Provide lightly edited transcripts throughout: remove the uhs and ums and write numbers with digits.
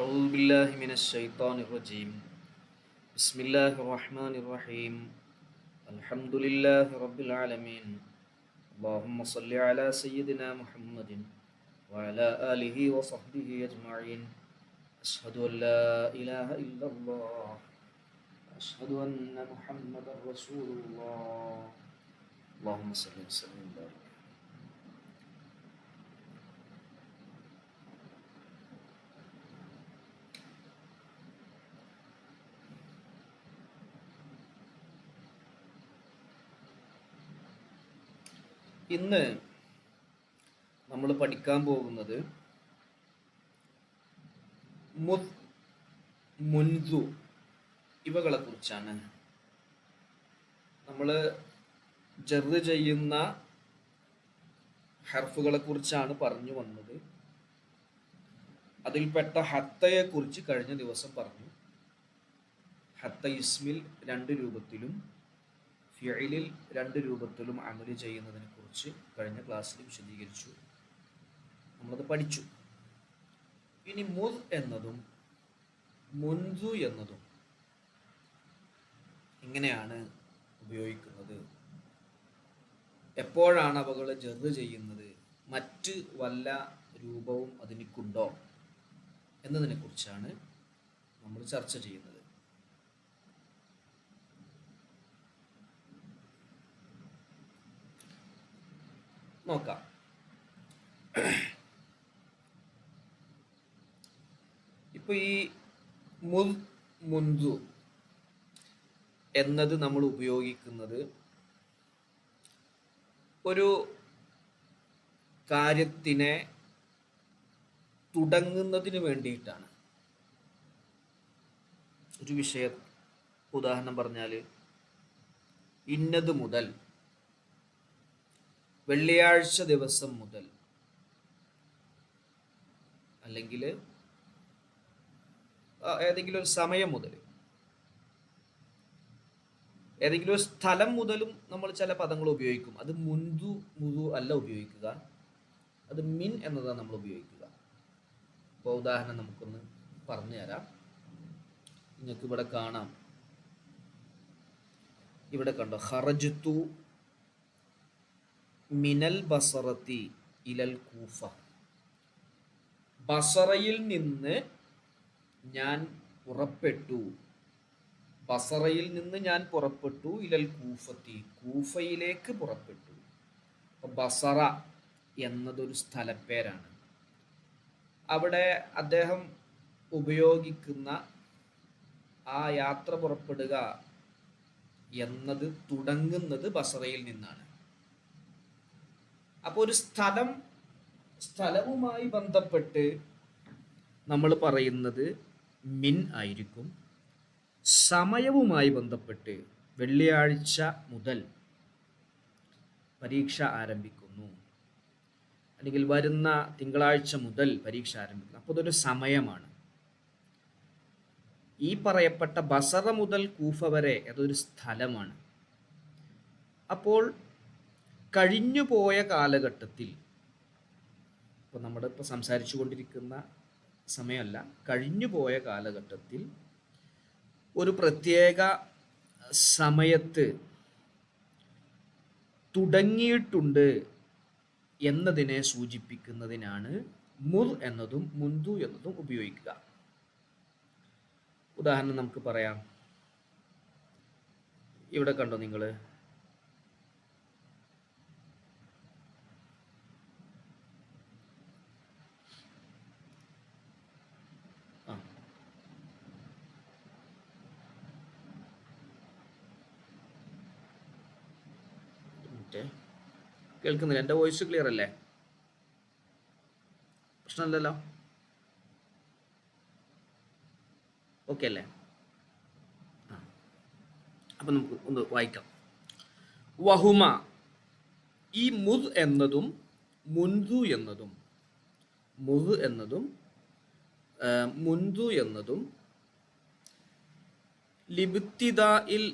أعوذ بالله من الشيطان الرجيم. بسم الله الرحمن الرحيم. الحمد لله رب العالمين. اللهم صل على سيدنا محمد وعلى آله وصحبه أجمعين. أشهد أن لا إله إلا الله. أشهد أن محمدا رسول الله. اللهم صل وسلم وبارك. ഇന്ന് നമ്മൾ പഠിക്കാൻ പോകുന്നത് മുദ്, മുൻദു ഇവകളെ കുറിച്ചാണ്. നമ്മൾ ജറ് ചെയ്യുന്ന ഹർഫുകളെ കുറിച്ചാണ് പറഞ്ഞു വന്നത്. അതിൽപ്പെട്ട ഹത്തയെ കുറിച്ച് കഴിഞ്ഞ ദിവസം പറഞ്ഞു. ഹത്ത ഇസ്മിൽ രണ്ട് രൂപത്തിലും ഫിഇലിൽ രണ്ട് രൂപത്തിലും അമല് ചെയ്യുന്നതിനെ കുറിച്ച് കഴിഞ്ഞ ക്ലാസ്സിൽ വിശദീകരിച്ചു, നമ്മളത് പഠിച്ചു. ഇനി മുദ് എന്നതും മുൻദു എന്നതും എങ്ങനെയാണ് ഉപയോഗിക്കുന്നത്, എപ്പോഴാണ് അവകൾ ജറ് ചെയ്യുന്നത്, മറ്റ് വല്ല രൂപവും അതിനിക്കുണ്ടോ എന്നതിനെ കുറിച്ചാണ് നമ്മൾ ചർച്ച ചെയ്യുന്നത്. നോക്കാം. ഇപ്പൊ ഈ മുദ്, മുൻദു എന്നത് നമ്മൾ ഉപയോഗിക്കുന്നത് ഒരു കാര്യത്തിനെ തുടങ്ങുന്നതിന് വേണ്ടിയിട്ടാണ്. ഒരു വിഷയം ഉദാഹരണം പറഞ്ഞാൽ, ഇന്നത് മുതൽ, വെള്ളിയാഴ്ച ദിവസം മുതൽ, അല്ലെങ്കിൽ ഏതെങ്കിലും ഒരു സമയം മുതൽ, ഏതെങ്കിലും ഒരു സ്ഥലം മുതലും നമ്മൾ ചില പദങ്ങൾ ഉപയോഗിക്കും. അത് മുൻദു മുദു അല്ല ഉപയോഗിക്കുക, അത് മിൻ എന്നതാണ് നമ്മൾ ഉപയോഗിക്കുക. ഇപ്പോൾ ഉദാഹരണം നമുക്കൊന്ന് പറഞ്ഞു തരാം. നിങ്ങൾക്ക് ഇവിടെ കാണാം, ഇവിടെ കണ്ടോ, ഖറജ്തു മിനൽ ബസറത്തി ഇലൽ കൂഫ. ബസറയിൽ നിന്ന് ഞാൻ പുറപ്പെട്ടു, ബസറയിൽ നിന്ന് ഞാൻ പുറപ്പെട്ടു, ഇലൽ കൂഫത്തി, കൂഫയിലേക്ക് പുറപ്പെട്ടു. ബസറ എന്നതൊരു സ്ഥലപ്പേരാണ്. അവിടെ അദ്ദേഹം ഉപയോഗിക്കുന്ന ആ യാത്ര പുറപ്പെടുക എന്നത് തുടങ്ങുന്നത് ബസറയിൽ നിന്നാണ്. അപ്പോൾ ഒരു സ്ഥലവുമായി ബന്ധപ്പെട്ട് നമ്മൾ പറയുന്നത് മിൻ ആയിരിക്കും. സമയവുമായി ബന്ധപ്പെട്ട് വെള്ളിയാഴ്ച മുതൽ പരീക്ഷ ആരംഭിക്കുന്നു, അല്ലെങ്കിൽ വരുന്ന തിങ്കളാഴ്ച മുതൽ പരീക്ഷ ആരംഭിക്കുന്നു. അപ്പോൾ അതൊരു സമയമാണ്. ഈ പറയപ്പെട്ട ബസറ മുതൽ കൂഫ വരെ അതൊരു സ്ഥലമാണ്. അപ്പോൾ കഴിഞ്ഞുപോയ കാലഘട്ടത്തിൽ, ഇപ്പോൾ നമ്മളിപ്പോൾ സംസാരിച്ചു കൊണ്ടിരിക്കുന്ന സമയമല്ല, കഴിഞ്ഞുപോയ കാലഘട്ടത്തിൽ ഒരു പ്രത്യേക സമയത്ത് തുടങ്ങിയിട്ടുണ്ട് എന്നതിനെ സൂചിപ്പിക്കുന്നതിനാണ് മുദ് എന്നതും മുൻദു എന്നതും ഉപയോഗിക്കുക. ഉദാഹരണം നമുക്ക് പറയാം. ഇവിടെ കണ്ടോ നിങ്ങൾ, കേൾക്കുന്നില്ല? എൻ്റെ വോയിസ് ക്ലിയർ അല്ലേ? പ്രശ്നമില്ലല്ലോ? ഓക്കെ അല്ലേ? അപ്പം നമുക്ക് ഒന്ന് വായിക്കാം. വഹുമ, ഈ മുദ് എന്നതും മുൻദു എന്നതും, മുദ് എന്നതും മുൻദു എന്നതും ലിബ്തിദാഇൽ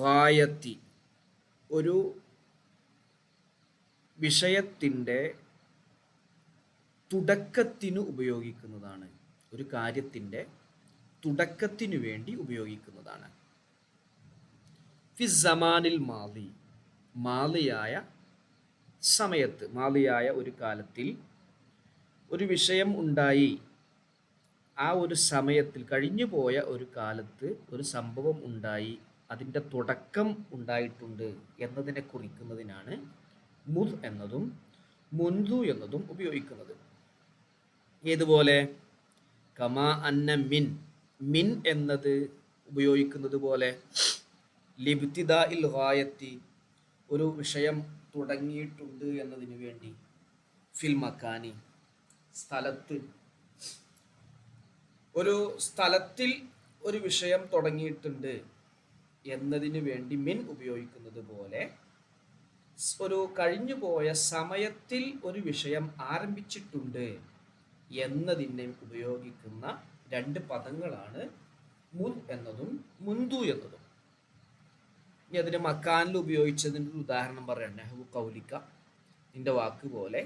ഗായത്തി, ഒരു വിഷയത്തിൻ്റെ തുടക്കത്തിന് ഉപയോഗിക്കുന്നതാണ്. ഒരു കാര്യത്തിൻ്റെ തുടക്കത്തിനു വേണ്ടി ഉപയോഗിക്കുന്നതാണ്. ഫി സമാനിൽ മാലി, മാലിയായ സമയത്ത്, മാലിയായ ഒരു കാലത്തിൽ ഒരു വിഷയം ഉണ്ടായി, ആ ഒരു സമയത്തിൽ കഴിഞ്ഞു പോയ ഒരു കാലത്ത് ഒരു സംഭവം ഉണ്ടായി, അതിൻ്റെ തുടക്കം ഉണ്ടായിട്ടുണ്ട് എന്നതിനെ കുറിക്കുന്നതിനാണ് മുദ് എന്നതും മുൻദു എന്നതും ഉപയോഗിക്കുന്നത്. ഏതുപോലെ കമാ അന്ന മിൻ, മിൻ എന്നത് ഉപയോഗിക്കുന്നത് പോലെ ലിബ്തിദാഇൽ ഗായത്തി, ഒരു വിഷയം തുടങ്ങിയിട്ടുണ്ട് എന്നതിന് വേണ്ടി, ഫിൽ മക്കാനി, സ്ഥലത്ത്, ഒരു സ്ഥലത്തിൽ ഒരു വിഷയം തുടങ്ങിയിട്ടുണ്ട് എന്നതിന് വേണ്ടി മിൻ ഉപയോഗിക്കുന്നത് പോലെ ഒരു കഴിഞ്ഞു പോയ സമയത്തിൽ ഒരു വിഷയം ആരംഭിച്ചിട്ടുണ്ട് എന്നതിനെ ഉപയോഗിക്കുന്ന രണ്ട് പദങ്ങളാണ് മുദ് എന്നതും മുൻദു എന്നതും. ഇനി അതിന് മക്കാനിൽ ഉപയോഗിച്ചതിൻ്റെ ഒരു ഉദാഹരണം പറയാം. നെഹ്വു കൗലിക്ക, നിന്റെ വാക്ക് പോലെ,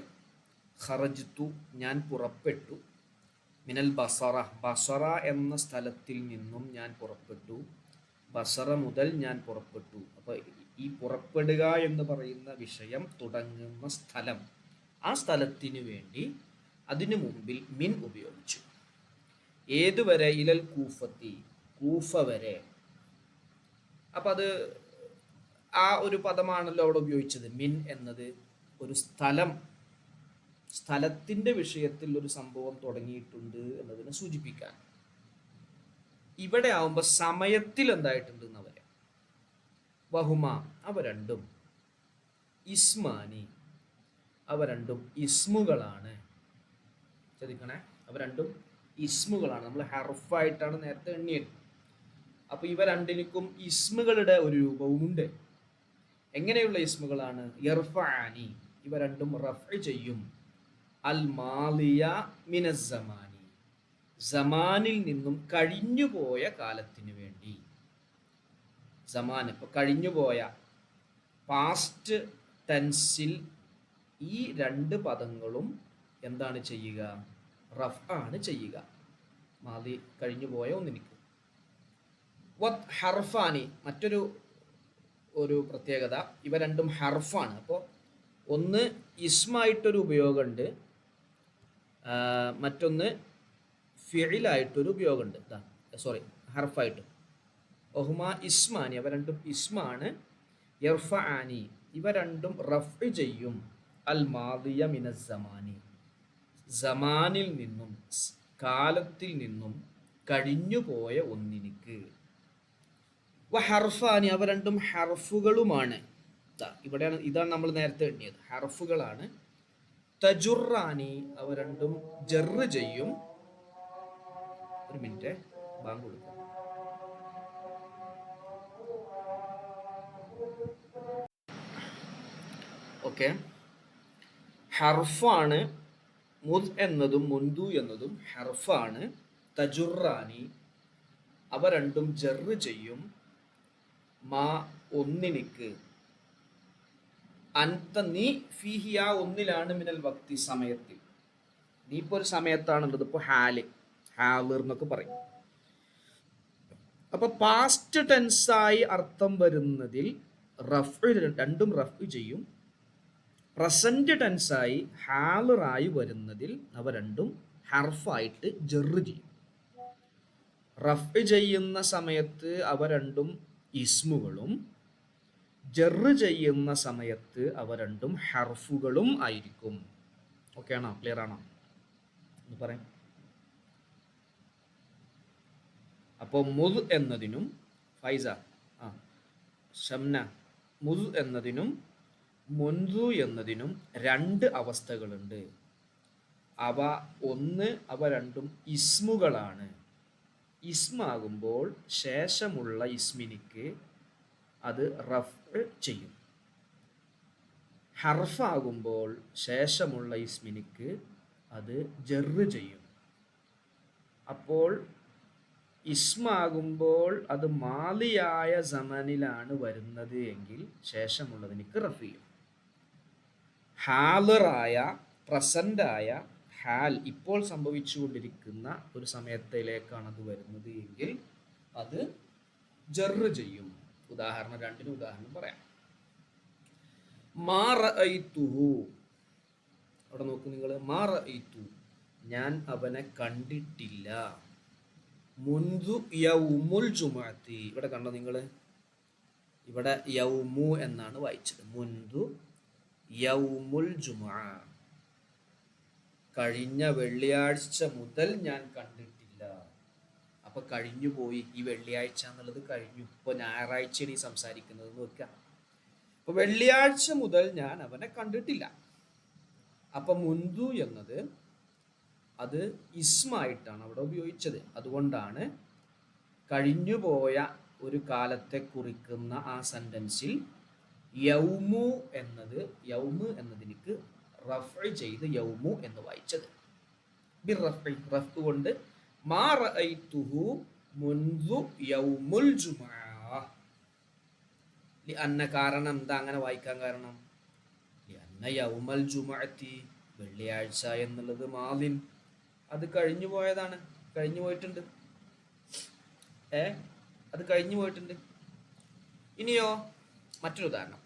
ഖറജ്തു, ഞാൻ പുറപ്പെട്ടു, മിനൽ ബസറ, ബസറ എന്ന സ്ഥലത്തിൽ നിന്നും ഞാൻ പുറപ്പെട്ടു, ബസറ മുതൽ ഞാൻ പുറപ്പെട്ടു. അപ്പോൾ ഈ പുറപ്പെടുക എന്ന് പറയുന്ന വിഷയം തുടങ്ങുന്ന സ്ഥലം, ആ സ്ഥലത്തിന് വേണ്ടി അതിനു മുമ്പിൽ മിൻ ഉപയോഗിച്ചു. ഏതുവരെ? ഇലൽ കൂഫത്തി, കൂഫ വരെ. അപ്പം അത് ആ ഒരു പദമാണല്ലോ അവിടെ ഉപയോഗിച്ചത്. മിൻ എന്നത് ഒരു സ്ഥലം, സ്ഥലത്തിൻ്റെ വിഷയത്തിൽ ഒരു സംഭവം തുടങ്ങിയിട്ടുണ്ട് എന്നതിനെ സൂചിപ്പിക്കാൻ. ഇവിടെ ആവുമ്പോൾ സമയത്തിൽ എന്തായിട്ടുണ്ട് എന്ന് പറയാം. വഹുമ, അവ രണ്ടും, ഇസ്മാനി, അവ രണ്ടും ഇസ്മുകളാണ്. ശ്രദ്ധിക്കണേ, അവ രണ്ടും ഇസ്മുകളാണ്. നമ്മൾ ഹർഫായിട്ടാണ് നേരത്തെ എണ്ണിയത്. അപ്പോൾ ഇവ രണ്ടിനും ഇസ്മുകളുടെ ഒരു രൂപവുമുണ്ട്. എങ്ങനെയുള്ള ഇസ്മുകളാണ്? യർഫഅനി, ഇവ രണ്ടും റഫ് ചെയ്യും. അൽ മാലിയ മിനസ്സമാനി, സമാനിൽ നിന്നും കഴിഞ്ഞുപോയ കാലത്തിന് വേണ്ടി. സമാൻ, ഇപ്പോൾ കഴിഞ്ഞുപോയ പാസ്റ്റ് ടെൻസിൽ ഈ രണ്ട് പദങ്ങളും എന്താണ് ചെയ്യുക? റഫ് ആണ് ചെയ്യുക. മാലി കഴിഞ്ഞുപോയ ഒന്നിനിക്ക്. വത് ഹർഫാനി, മറ്റൊരു പ്രത്യേകത, ഇവ രണ്ടും ഹർഫാണ്. അപ്പോൾ ഒന്ന് ഇസ്മായിട്ടൊരു ഉപയോഗമുണ്ട്, മറ്റൊന്ന് ഫിഇലായിട്ടൊരു ഉപയോഗമുണ്ട്. ഹർഫായിട്ട്. ഒഹുമ ഇസ്മാനി, അവ രണ്ടും ഇസ്മാണ്. യർഫഅനി, ഇവ രണ്ടും റഫ് ചെയ്യും. അൽ മാദിയ മിനസ്സമാനി, സമാനിൽ നിന്നും, കാലത്തിൽ നിന്നും കഴിഞ്ഞുപോയ ഒന്നിനിക്ക്. വ ഹർഫാനി, അവ രണ്ടും ഹർഫുകളുമാണ്. ഇവിടെയാണ്, ഇതാണ് നമ്മൾ നേരത്തെ എണ്ണിയത്, ഹർഫുകളാണ്. തജുറാനി, അവ രണ്ടും ജറ് ചെയ്യും. ഒരു മിനിറ്റ്, ബാങ്ക് കൊടുക്കാം. ഓക്കെ, ഹർഫാണ്. മുദ് എന്നതും മുൻദു എന്നതും ഹർഫാണ്. തജുറാനി, അവ രണ്ടും ജറ് ചെയ്യും. മാ, ഒന്നിനിക്ക്. അൻത, നീ, ഫീഹി, ആ ഒന്നിലാണ്, മിനൽ വക്തി, സമയത്തിൽ. നീ ഇപ്പോൾ ഒരു സമയത്താണുള്ളത്. ഇപ്പോൾ ഹാലിർ എന്നൊക്കെ പറയും. അപ്പൊ പാസ്റ്റ് ടെൻസായി അർത്ഥം വരുന്നതിൽ റഫ്, രണ്ടും റഫ് ചെയ്യും. പ്രസന്റ് ടെൻസായി ഹാലിറായി വരുന്നതിൽ അവ രണ്ടും ഹർഫായിട്ട് ജറ് ചെയ്യും. റഫ് ചെയ്യുന്ന സമയത്ത് അവ രണ്ടും ഇസ്മുകളും, ജറ് ചെയ്യുന്ന സമയത്ത് അവ രണ്ടും ഹർഫുകളും ആയിരിക്കും. ഓക്കെ ആണോ? ക്ലിയർ ആണോ? എന്ന് പറയാം. അപ്പോൾ മുദ് എന്നതിനും, ഫൈസ, ഷംന, മുദ് എന്നതിനും മുൻദു എന്നതിനും രണ്ട് അവസ്ഥകളുണ്ട്. അവ ഒന്ന്, അവ രണ്ടും ഇസ്മുകളാണ്. ഇസ്മാകുമ്പോൾ ശേഷമുള്ള ഇസ്മിനിക്ക് അത് റഫ് ചെയ്യും. ഹർഫാകുമ്പോൾ ശേഷമുള്ള ഇസ്മിനിക്ക് അത് ജറ് ചെയ്യും. അപ്പോൾ ഇസ്മാകുമ്പോൾ അത് മാലിയായ സമനിലാണ് വരുന്നത് എങ്കിൽ ശേഷമുള്ളതിനിക്ക് റഫ് ചെയ്യും. ഹാലിറായ, പ്രസൻ്റായ, ഹാൽ ഇപ്പോൾ സംഭവിച്ചുകൊണ്ടിരിക്കുന്ന ഒരു സമയത്തിലേക്കാണ് അത് വരുന്നത് എങ്കിൽ അത് ജറ് ചെയ്യും. ഉദാഹരണം രണ്ടിന് ഉദാഹരണം പറയാം. മാ റഅയ്തുഹു, അവിടെ നോക്ക് നിങ്ങൾ, മാ റഅയ്തു ഞാൻ അവനെ കണ്ടിട്ടില്ല. മുൻദു യൗമുൽ ജുമുഅത്തി, ഇവിടെ കണ്ടോ നിങ്ങൾ, ഇവിടെ യൗമു എന്നാണ് വായിച്ചത്. മുൻദു യൗമുൽ ജുമുഅ, കഴിഞ്ഞ വെള്ളിയാഴ്ച മുതൽ ഞാൻ കണ്ടിട്ടില്ല. അപ്പൊ കഴിഞ്ഞു പോയി, ഈ വെള്ളിയാഴ്ച എന്നുള്ളത് കഴിഞ്ഞു. ഇപ്പൊ ഞായറാഴ്ചയാണ് ഈ സംസാരിക്കുന്നത് എന്ന് വെക്കുക. അപ്പൊ വെള്ളിയാഴ്ച മുതൽ ഞാൻ അവനെ കണ്ടിട്ടില്ല. അപ്പൊ മുൻദു എന്നത് അത് ഇസ്മായിട്ടാണ് അവിടെ ഉപയോഗിച്ചത്. അതുകൊണ്ടാണ് കഴിഞ്ഞുപോയ ഒരു കാലത്തെ കുറിക്കുന്ന ആ സെന്റൻസിൽ യൗമു എന്നത്, യൗമു എന്നതിലേക്ക് റഫ് ചെയ്ത് യൗമു എന്ന് വായിച്ചത്. റഫ് കൊണ്ട് മാ റഅയ്തുഹു മുൻദു യൗമുൽ ജുമുഅ. ലിഅന്ന, കാരണം എന്താ അങ്ങനെ വായിക്കാൻ കാരണം? ലിഅന്ന യൗമൽ ജുമുഅത്തി, വെള്ളിയാഴ്ച എന്നുള്ളത് മാലിൻ, അത് കഴിഞ്ഞു പോയതാണ്, കഴിഞ്ഞു പോയിട്ടുണ്ട്. അത് കഴിഞ്ഞു പോയിട്ടുണ്ട്. ഇനിയോ മറ്റൊരു ഉദാഹരണം,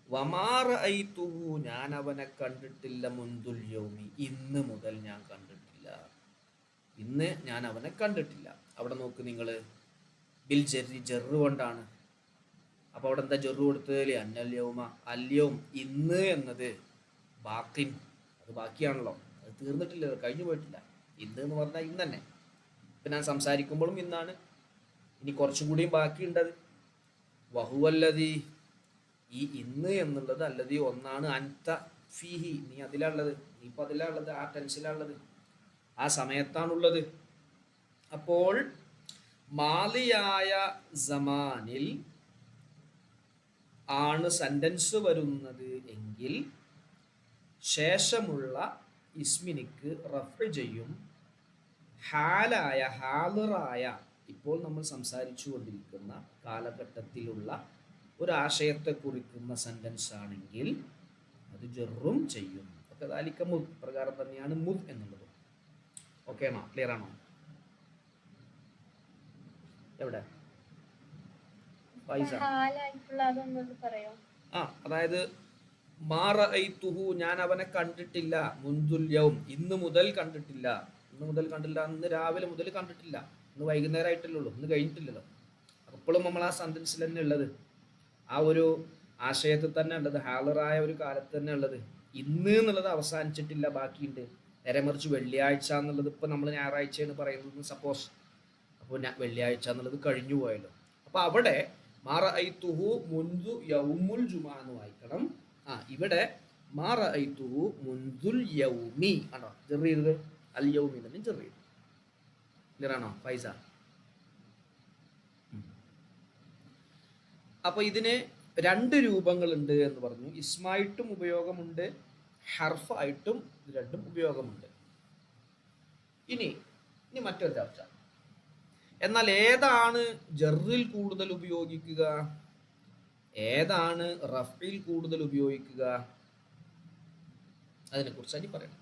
വമാ റഅയ്തുഹു ഞാൻ അവനെ കണ്ടിട്ടില്ല മുൻദുൽ യൗമി, ഇന്ന് മുതൽ ഞാൻ കണ്ടിട്ടില്ല. ഇന്ന് ഞാൻ അവനെ കണ്ടിട്ടില്ല. അവിടെ നോക്ക് നിങ്ങൾ, ബിൽ ജർരി, ജറ് കൊണ്ടാണ്. അപ്പൊ അവിടെ എന്താ ജറ് കൊടുത്തത്? അന്നൽ യൗമ, അല്യവും, ഇന്ന് എന്നത് ബാക്കിൻ, അത് ബാക്കിയാണല്ലോ, അത് തീർന്നിട്ടില്ല, കഴിഞ്ഞു പോയിട്ടില്ല. ഇന്ന് എന്ന് പറഞ്ഞാൽ ഇന്ന് തന്നെ. ഇപ്പം ഞാൻ സംസാരിക്കുമ്പോഴും ഇന്നാണ്, ഇനി കുറച്ചും കൂടിയും ബാക്കിയുണ്ടത്. വഹുവല്ലതി, ഈ ഇന്ന് എന്നുള്ളത് അല്ലതി ഒന്നാണ്, അൻത ഫീഹി, നീ അതിലുള്ളത്, നീ ഇപ്പം അതിലുള്ളത്, ആ ടെൻസിലുള്ളത്, ആ സമയത്താണുള്ളത്. അപ്പോൾ മാലിയായ സമാനിൽ ആണ് സെന്റൻസ് വരുന്നത് എങ്കിൽ ശേഷമുള്ള ഇസ്മിനിക്ക് റഫ് ചെയ്യും. ഹാലായ, ഹാലിറായ, ഇപ്പോൾ നമ്മൾ സംസാരിച്ചു കൊണ്ടിരിക്കുന്ന കാലഘട്ടത്തിലുള്ള ഒരാശയത്തെ കുറിക്കുന്ന സെന്റൻസ് ആണെങ്കിൽ അത് ജറും ചെയ്യും. ഒക്കെ ദാലിക മുദ്, പ്രകാരം തന്നെയാണ് മുദ് എന്നുള്ളത്. ഓക്കെ ആണോ? ക്ലിയർ ആണോ? എവിടെ അതായത് മാ റഅയ്തുഹു ഞാൻ അവനെ കണ്ടിട്ടില്ല, മുൻദുൽ യൗം ഇന്ന് മുതൽ കണ്ടിട്ടില്ല. ഇന്ന് മുതൽ കണ്ടില്ല, ഇന്ന് രാവിലെ മുതൽ കണ്ടിട്ടില്ല, ഇന്ന് വൈകുന്നേരം ആയിട്ടല്ലേ ഉള്ളൂ, ഇന്ന് കഴിഞ്ഞിട്ടില്ലല്ലോ. അപ്പോഴും നമ്മൾ ആ സെന്റൻസിൽ തന്നെ ഉള്ളത്, ആ ഒരു ആശയത്തിൽ തന്നെ ഉള്ളത്, ഹാലറായ ഒരു കാലത്ത് തന്നെ ഉള്ളത്. ഇന്ന് എന്നുള്ളത് അവസാനിച്ചിട്ടില്ല, ബാക്കിയുണ്ട്. നേരെ മറിച്ച് വെള്ളിയാഴ്ച എന്നുള്ളത് ഇപ്പം നമ്മൾ ഞായറാഴ്ചയാണ് പറയുന്നത് സപ്പോസ്, അപ്പോൾ വെള്ളിയാഴ്ച എന്നുള്ളത് കഴിഞ്ഞു പോയല്ലോ. അപ്പോൾ അവിടെ മാ റഅയ്തുഹു മുൻദു യൗമുൽ ജുമുഅ എന്ന് വായിക്കണം. ഇവിടെ മാ റഅയ്തുഹു മുൻദുൽ യൗമി ആണോ ജറ് ചെയ്തത്? അൽ യൗമി തന്നെ ജറ് ചെയ്തു. ക്ലിയർ ആണോ ഫൈസ? അപ്പൊ ഇതിന് രണ്ട് രൂപങ്ങളുണ്ട് എന്ന് പറഞ്ഞു. ഇസ്മായിട്ടും ഉപയോഗമുണ്ട്, ഹർഫായിട്ടും ഇത് രണ്ടും ഉപയോഗമുണ്ട്. ഇനി മറ്റൊരു ചർച്ച. എന്നാൽ ഏതാണ് ജറിൽ കൂടുതൽ ഉപയോഗിക്കുക, ഏതാണ് റഫിൽ കൂടുതൽ ഉപയോഗിക്കുക, അതിനെക്കുറിച്ച് ഇനി പറയണം.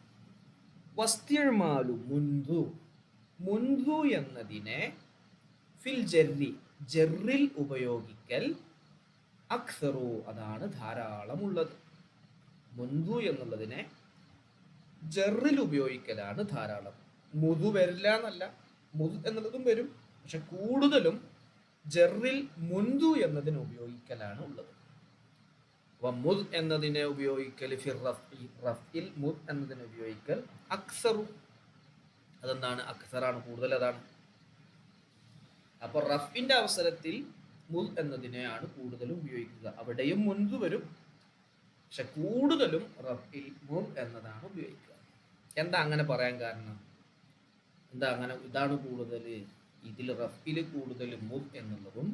വസ്തിഅ്മാലു മുൻദു, മുൻദു എന്നതിനെ ഫിൽ ജർരി, ജറിൽ ഉപയോഗിക്കൽ, അക്സറു അതാണ് ധാരാളമുള്ളത്. മുൻദു എന്നുള്ളതിനെ ജറിൽ ഉപയോഗിക്കലാണ് ധാരാളം. മുതു വരില്ല എന്നല്ല, മുദ് എന്നുള്ളതും വരും, പക്ഷെ കൂടുതലും ജറിൽ മുൻദു എന്നതിനെ ഉപയോഗിക്കലാണ് ഉള്ളത്. മുദ് എന്നതിനെ ഉപയോഗിക്കൽ ഫിർ റഫ്ഇൽ, മുദ് എന്നതിനെ ഉപയോഗിക്കൽ അക്സറു, അതെന്താണ്? അക്സറാണ്, കൂടുതൽ അതാണ്. അപ്പൊ റഫിന്റെ അവസരത്തിൽ മുദ് എന്നതിനെയാണ് കൂടുതലും ഉപയോഗിക്കുക. അവിടെയും മുൻദു വരും, പക്ഷെ കൂടുതലും റഫിൽ മുദ് എന്നതാണ് ഉപയോഗിക്കുക. എന്താ അങ്ങനെ പറയാൻ കാരണം? എന്താ അങ്ങനെ, ഇതാണ് കൂടുതൽ, ഇതിൽ റഫിൽ കൂടുതൽ മുദ് എന്നുള്ളതും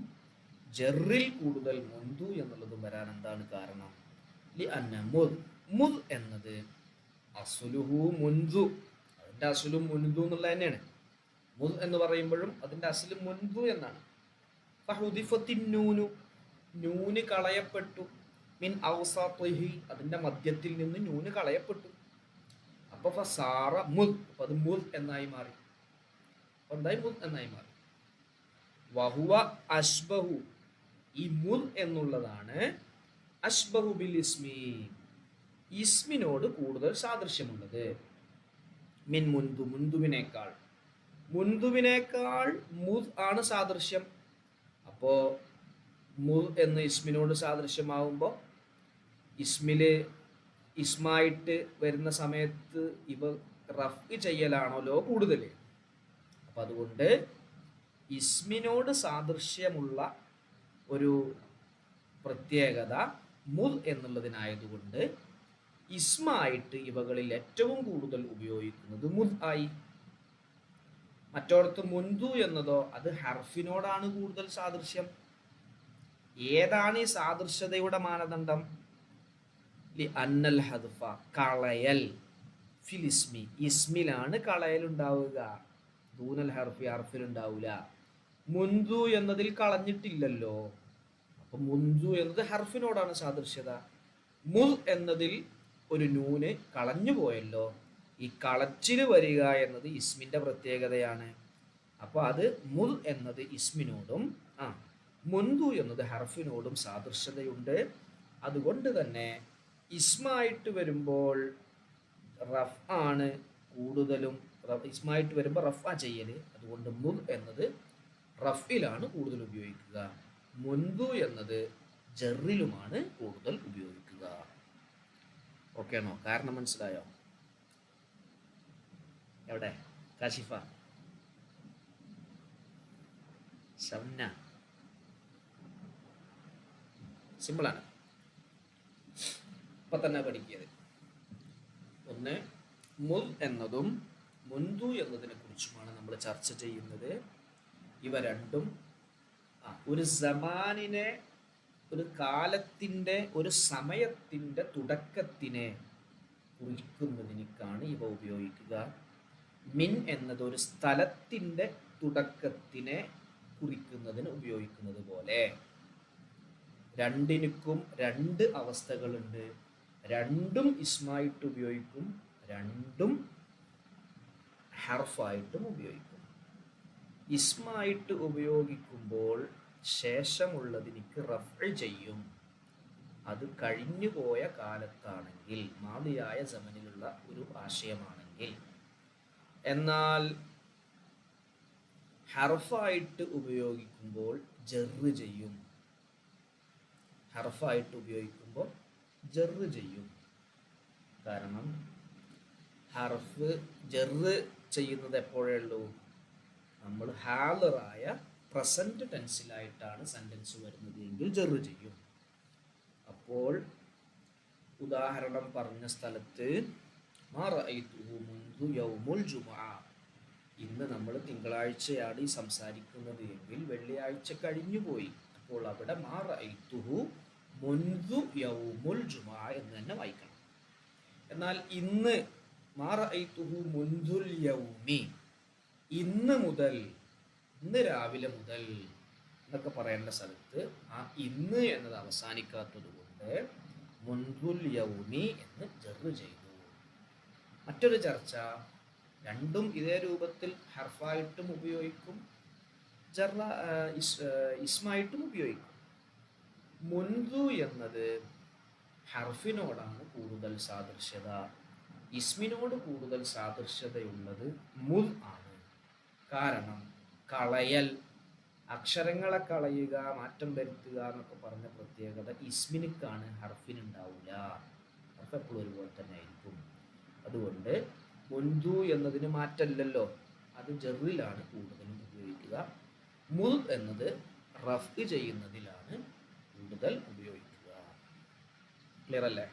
ജറിൽ കൂടുതൽ മുൻദു എന്നുള്ളതും വരാൻ എന്താണ് കാരണം? ലിഅന്ന മുദ് എന്നത് അസ്ലുഹു മുൻദു, അതിന്റെ അസ്ലും മുൻദു എന്നുള്ളത് തന്നെയാണ്. മുദ് എന്ന് പറയുമ്പോഴും അതിന്റെ അസ്ല് മുൻദു എന്നാണ്. ഫഹുദിഫത്തിൻ നൂനു, നൂന് കളയപ്പെട്ടു, മിൻ ഔസാത്തിഹി അതിന്റെ മധ്യത്തിൽ നിന്ന് നൂന് കളയപ്പെട്ടു. അപ്പോൾ ഫസാറ മുദ്, അപ്പോൾ അത് മുദ് എന്നായി മാറി. അപ്പോൾ എന്തായി? മുദ് എന്നായി മാറി. വഹുവ അഷ്ബഹു, ഈ മുദ് എന്നുള്ളതാണ് അഷ്ബഹു ബിൽ ഇസ്മി, ഇസ്മിനോട് കൂടുതൽ സാദൃശ്യമുള്ളത്. മിൻ മുൻദു, മുൻദുവിനേക്കാൾ. മുൻദുവിനേക്കാൾ മുദ് ആണ് സാദൃശ്യം. അപ്പോൾ മുദ് എന്ന് ഇസ്മിനോട് സാദൃശ്യമാവുമ്പോൾ ഇസ്മില് ഇസ്മായിട്ട് വരുന്ന സമയത്ത് ഇവ റഫ് ചെയ്യലാണല്ലോ കൂടുതൽ. അപ്പം അതുകൊണ്ട് ഇസ്മിനോട് സാദൃശ്യമുള്ള ഒരു പ്രത്യേകത മുദ് എന്നുള്ളതിനായതുകൊണ്ട് ഇസ്മായിട്ട് ഇവകളിൽ ഏറ്റവും കൂടുതൽ ഉപയോഗിക്കുന്നത് മുദ് ആയി. മറ്റോടത്ത് മുൻദു എന്നതോ അത് ഹർഫിനോടാണ് കൂടുതൽ സാദൃശ്യം. ഏതാണ് ഈ സാദൃശ്യതയുടെ മാനദണ്ഡം? അന്നൽ ഹദ്ഫ, കളയൽ, ഫിൽ ഇസ്മി, ഇസ്മിലാണ് കളയൽ ഉണ്ടാവുക, ദൂനൽ ഹർഫി, ഹർഫിൽ ഉണ്ടാവില്ല. മുൻദു എന്നതിൽ കളഞ്ഞിട്ടില്ലല്ലോ, അപ്പൊ മുൻദു എന്നത് ഹർഫിനോടാണ് സാദൃശ്യത. മുദ് എന്നതിൽ ഒരു നൂന് കളഞ്ഞു പോയല്ലോ, ഈ കളച്ചിൽ വരിക എന്നത് ഇസ്മിന്റെ പ്രത്യേകതയാണ്. അപ്പോൾ അത് മുദ് എന്നത് ഇസ്മിനോടും മുൻദു എന്നത് ഹർഫിനോടും സാദൃശ്യതയുണ്ട്. അതുകൊണ്ട് തന്നെ ഇസ്മായിട്ട് വരുമ്പോൾ റഫ് ആണ് കൂടുതലും, ഇസ്മായിട്ട് വരുമ്പോൾ റഫ്അ ചെയ്യൽ. അതുകൊണ്ട് മുദ് എന്നത് റഫിലാണ് കൂടുതൽ ഉപയോഗിക്കുക, മുൻദു എന്നത് ജറിലുമാണ് കൂടുതൽ ഉപയോഗിക്കുക. ഓക്കെ ആണോ? കാരണം മനസ്സിലായോ? എവിടെ കാശിഫ, ഷംന? സിമ്പിളാണ്, ഇപ്പൊ തന്നെ പഠിക്കിയത്. ഒന്ന് മുദ് എന്നതും മുൻദു എന്നതിനെ കുറിച്ചുമാണ് നമ്മൾ ചർച്ച ചെയ്യുന്നത്. ഇവ രണ്ടും ഒരു സമാനിനെ, ഒരു കാലത്തിൻ്റെ, ഒരു സമയത്തിൻ്റെ തുടക്കത്തിനെ കുറിക്കുന്നതിനേക്കാണ് ഇവ ഉപയോഗിക്കുക. മിൻ എന്നത് ഒരു സ്ഥലത്തിൻ്റെ തുടക്കത്തിനെ കുറിക്കുന്നതിന് ഉപയോഗിക്കുന്നത് പോലെ രണ്ടിനും രണ്ട് അവസ്ഥകളുണ്ട്. രണ്ടും ഇസ്മായിട്ട് ഉപയോഗിക്കും, രണ്ടും ഹർഫായിട്ടും ഉപയോഗിക്കും. ഇസ്മായിട്ട് ഉപയോഗിക്കുമ്പോൾ ശേഷമുള്ളതിനിക്ക് റഫ് ചെയ്യും, അത് കഴിഞ്ഞുപോയ കാലത്താണെങ്കിൽ, മാദിയായ സമനിലുള്ള ഒരു ആശയമാണെങ്കിൽ. എന്നാൽ ഹർഫായിട്ട് ഉപയോഗിക്കുമ്പോൾ ജറ് ചെയ്യും, ഹർഫായിട്ട് ഉപയോഗിക്കുമ്പോൾ ജറ് ചെയ്യും. കാരണം ഹർഫ് ജറ് ചെയ്യുന്നത് എപ്പോഴേ ഉള്ളൂ? നമ്മൾ ഹാലറായ പ്രസന്റ് ടെൻസിലായിട്ടാണ് സെന്റൻസ് വരുന്നത് എങ്കിൽ ജറ് ചെയ്യും. അപ്പോൾ ഉദാഹരണം പറഞ്ഞ സ്ഥലത്ത് മാ റഅയ്തുഹു മുൻദു യൗമുൽ ജുമുഅ, ഇന്ന് നമ്മൾ തിങ്കളാഴ്ചയാണ് ഈ സംസാരിക്കുന്നത് എങ്കിൽ വെള്ളിയാഴ്ച കഴിഞ്ഞു പോയി. അപ്പോൾ അവിടെ മാ റഅയ്തുഹു മുൻദു യൗമുൽ ജുമുഅ എന്ന് തന്നെ വായിക്കണം. എന്നാൽ ഇന്ന് മാ റഅയ്തുഹു മുൻദുൽ യൗമി, ഇന്ന് മുതൽ, ഇന്ന് രാവിലെ മുതൽ എന്നൊക്കെ പറയേണ്ട സ്ഥലത്ത് ആ ഇന്ന് എന്നത് അവസാനിക്കാത്തത് കൊണ്ട് മുൻദുൽ യൗമി എന്ന് ജറ് ചെയ്തു. മറ്റൊരു ചർച്ച, രണ്ടും ഇതേ രൂപത്തിൽ ഹർഫായിട്ടും ഉപയോഗിക്കും, ഇസ്മായിട്ടും ഉപയോഗിക്കും. മുൻദു എന്നത് ഹർഫിനോടാണ് കൂടുതൽ സാദൃശ്യത, ഇസ്മിനോട് കൂടുതൽ സാദൃശ്യതയുള്ളത് മുദ് ആണ്. കാരണം കളയൽ, അക്ഷരങ്ങളെ കളയുക, മാറ്റം വരുത്തുക എന്നൊക്കെ പറഞ്ഞ പ്രത്യേകത ഇസ്മിനിക്കാണ്, ഹർഫിനുണ്ടാവില്ല. ഹർഫ് എപ്പോഴും ഒരുപോലെ തന്നെ ആയിരിക്കും. അതുകൊണ്ട് മുൻദു എന്നതിന് മാറ്റമില്ലല്ലോ, അത് ജറിലാണ് കൂടുതലും ഉപയോഗിക്കുക. മുദ് എന്നത് റഫ് ചെയ്യുന്നതിലാണ് കൂടുതൽ ഉപയോഗിക്കുക. ക്ലിയർ അല്ലേ?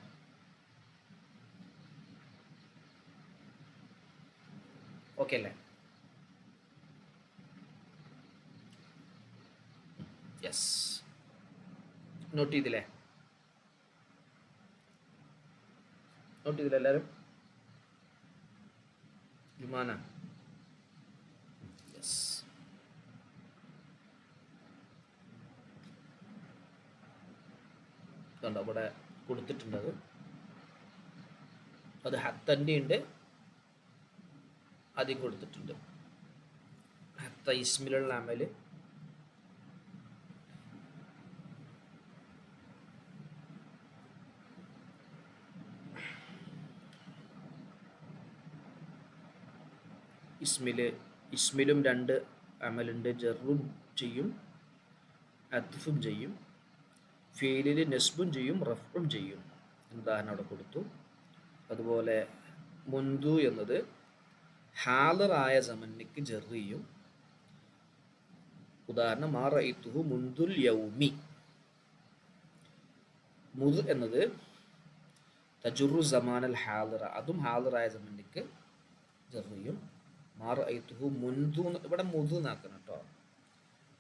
ഓക്കെ അല്ലേ? യെസ്, നോട്ട് ചെയ്തില്ലേ? നോട്ട് ചെയ്തില്ല എല്ലാവരും? ജുമാന, യെസ്. കണ്ടോ അവിടെ കൊടുത്തിട്ടുണ്ട്, അത് ഹത്തൻ്റെ ഉണ്ട്, ആദ്യം കൊടുത്തിട്ടുണ്ട്. ഹത്ത ഇസ്മിലുള്ള അമല് ഇസ്മിലും രണ്ട് അമലുണ്ട്. ജറും ചെയ്യും, അത്ഫും ചെയ്യും, ഫീലിൽ നെസ്ബും ചെയ്യും, റഫും ചെയ്യും. ഉദാഹരണം അവിടെ കൊടുത്തു. അതുപോലെ മുൻദു എന്നത് ഹാലറായ സമന്യക്ക് ജറ് ചെയ്യും. ഉദാഹരണം മാ റഅയ്തുഹു മുൻദുൽ യൗമി. മുദ് എന്നത് തജുറു സമാനൽ ഹാലറ, അതും ഹാലറായ സമന്യക്ക് ജറ് ചെയ്യും. മാ റഅയ്തുഹു മുൻദു, ഇവിടെ മുദ് എന്നാക്കണം കേട്ടോ.